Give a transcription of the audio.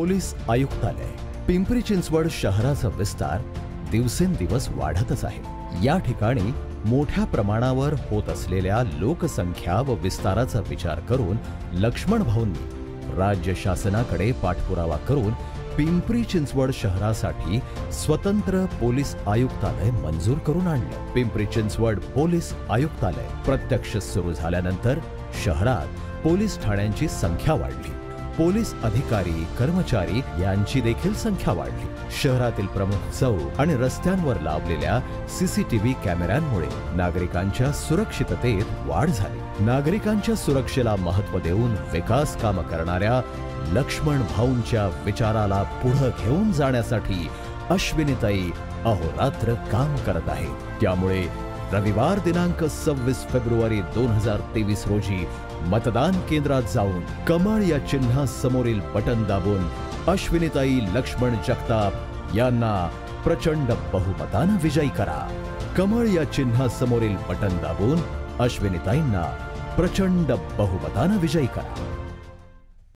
Police आयुक्तालय। पिंपरी चिंचवड शहराचा विस्तार दिवसेंदिवस वाढतच आहे। या ठिकाणी मोठ्या प्रमाणावर होत असलेल्या लोकसंख्या व विस्ताराचा विचार करून लक्ष्मण भाऊंनी राज्य शासनाकडे पाठपुरावा करून पिंपरी चिंचवड शहरासाठी स्वतंत्र पोलीस आयुक्तालय मंजूर करून आणले। पिंपरी चिंचवड पोलीस आयुक्तालय प्रत्यक्ष सुरू झाल्यानंतर शहरात पोलीस ठाण्यांची संख्या वाढली। पोलीस अधिकारी कर्मचारी यांची देखील संख्या वाढली। शहरातील प्रमुख चौक आणि रस्त्यांवर लावलेल्या सीसीटीव्ही कॅमेऱ्यांमुळे नागरिकांच्या सुरक्षिततेत वाढ झाली। नागरिकांच्या सुरक्षेला महत्त्व देऊन विकास काम करणाऱ्या लक्ष्मण भाऊंच्या विचाराला पुढे घेऊन जाण्यासाठी अश्विनीताई अहोरात्र काम करत आहेत। त्यामुळे रविवार दिनांक 26 फेब्रुवारी 2023 रोजी मतदान केंद्रात जाऊन कमळ या चिन्हासमोरील बटन दाबून अश्विनीताई लक्ष्मण जगताप यांना प्रचंड बहुमताने विजयी करा। कमळ या चिन्हासमोरील बटन दाबून अश्विनीताईंना प्रचंड बहुमताने विजयी करा।